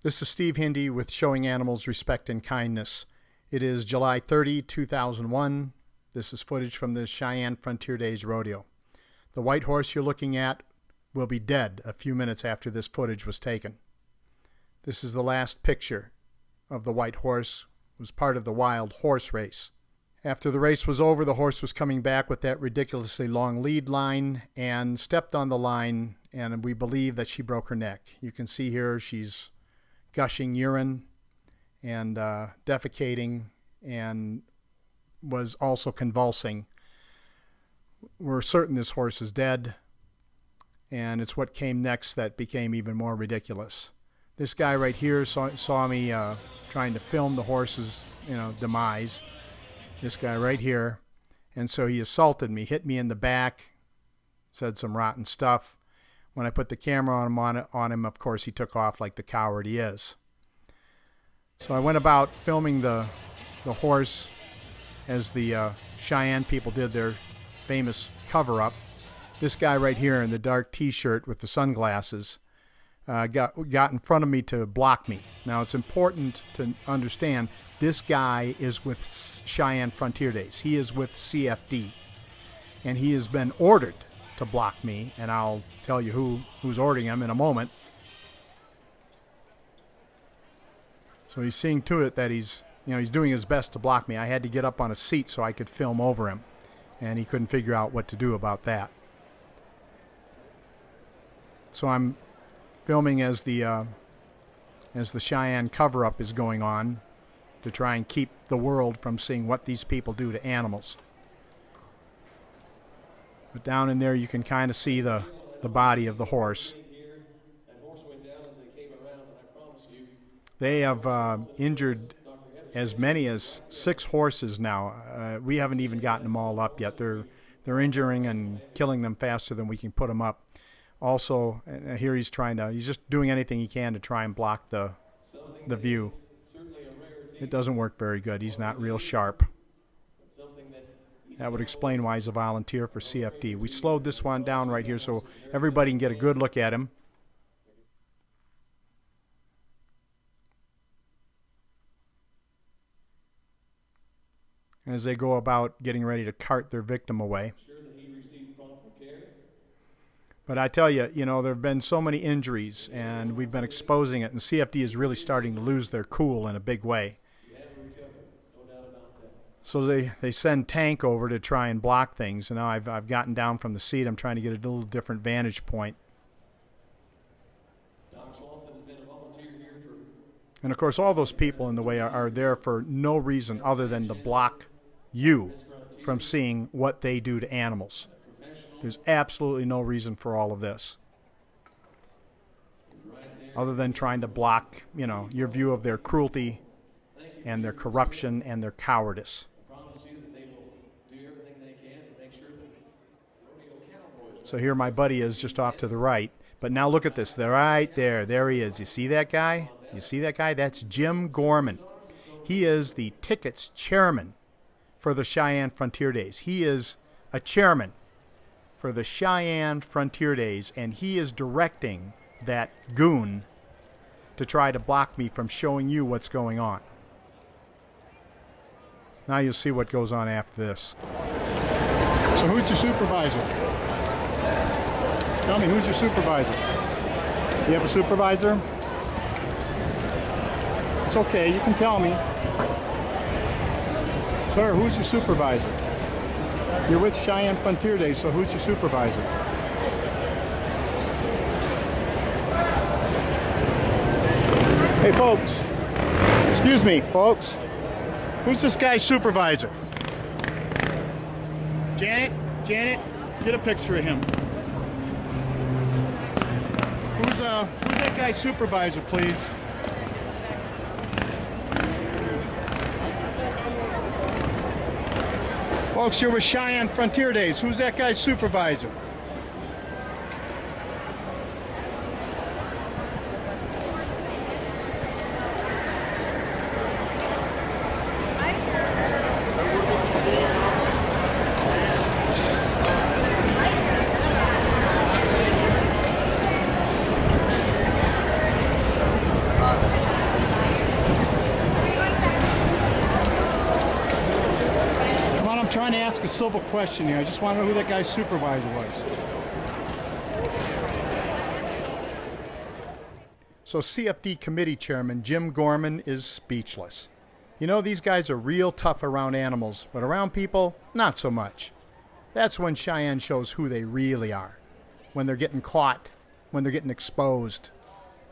This is Steve Hindy with Showing Animals Respect and Kindness. It is July 30, 2001. This is footage from the Cheyenne Frontier Days Rodeo. The white horse you're looking at will be dead a few minutes after this footage was taken. This is the last picture of the white horse. It was part of the wild horse race. After the race was over, the horse was coming back with that ridiculously long lead line and stepped on the line, and we believe that she broke her neck. You can see here she's gushing urine and defecating, and was also convulsing. We're certain this horse is dead, and it's what came next that became even more ridiculous. This guy right here saw me trying to film the horse's demise. This guy right here, and so he assaulted me, hit me in the back, said some rotten stuff. When I put the camera on him, of course, he took off like the coward he is. So I went about filming the horse as the Cheyenne people did their famous cover-up. This guy right here in the dark T-shirt with the sunglasses got in front of me to block me. Now, it's important to understand this guy is with Cheyenne Frontier Days. He is with CFD, and he has been ordered to block me, and I'll tell you who's ordering him in a moment. So he's seeing to it that he's doing his best to block me. I had to get up on a seat so I could film over him, and he couldn't figure out what to do about that. So I'm filming as the Cheyenne cover-up is going on to try and keep the world from seeing what these people do to animals. But down in there you can kind of see the body of the horse. They have injured as many as 6 horses now. We haven't even gotten them all up yet. They're injuring and killing them faster than we can put them up. Also, here he's just doing anything he can to try and block the view. It doesn't work very good. He's not real sharp. That would explain why he's a volunteer for CFD. We slowed this one down right here so everybody can get a good look at him. As they go about getting ready to cart their victim away. But I tell you, there have been so many injuries, and we've been exposing it, and CFD is really starting to lose their cool in a big way. So they send Tank over to try and block things, and now I've gotten down from the seat. I'm trying to get a little different vantage point. And of course, all those people in the way are there for no reason other than to block you from seeing what they do to animals. There's absolutely no reason for all of this, other than trying to block, your view of their cruelty and their corruption and their cowardice. So here my buddy is just off to the right. But now look at this. They're right there. There he is. You see that guy? You see that guy? That's Jim Gorman. He is the tickets chairman for the Cheyenne Frontier Days. He is a chairman for the Cheyenne Frontier Days, and he is directing that goon to try to block me from showing you what's going on. Now you'll see what goes on after this. So who's your supervisor? Tell me, who's your supervisor? You have a supervisor? It's okay, you can tell me. Sir, who's your supervisor? You're with Cheyenne Frontier Days, so who's your supervisor? Hey folks, excuse me folks, who's this guy's supervisor? Janet, get a picture of him. Who's that guy's supervisor, please? Folks, you're with Cheyenne Frontier Days. Who's that guy's supervisor? trying to ask a civil question here. I just want to know who that guy's supervisor was. So CFD committee chairman Jim Gorman is speechless. You know, these guys are real tough around animals, but around people, not so much. That's when Cheyenne shows who they really are. When they're getting caught, when they're getting exposed,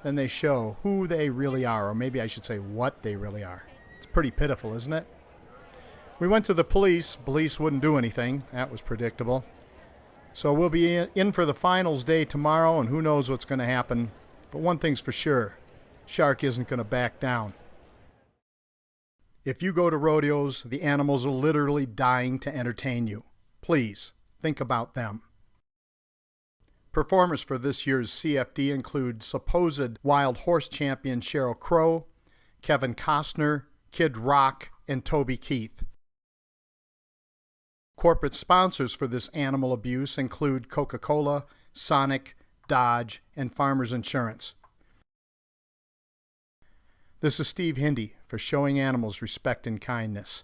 then they show who they really are, or maybe I should say what they really are. It's pretty pitiful, isn't it? We went to the police. Police wouldn't do anything. That was predictable. So we'll be in for the finals day tomorrow, and who knows what's going to happen. But one thing's for sure, Shark isn't going to back down. If you go to rodeos, the animals are literally dying to entertain you. Please, think about them. Performers for this year's CFD include supposed wild horse champion Sheryl Crow, Kevin Costner, Kid Rock, and Toby Keith. Corporate sponsors for this animal abuse include Coca-Cola, Sonic, Dodge, and Farmers Insurance. This is Steve Hindy for Showing Animals Respect and Kindness.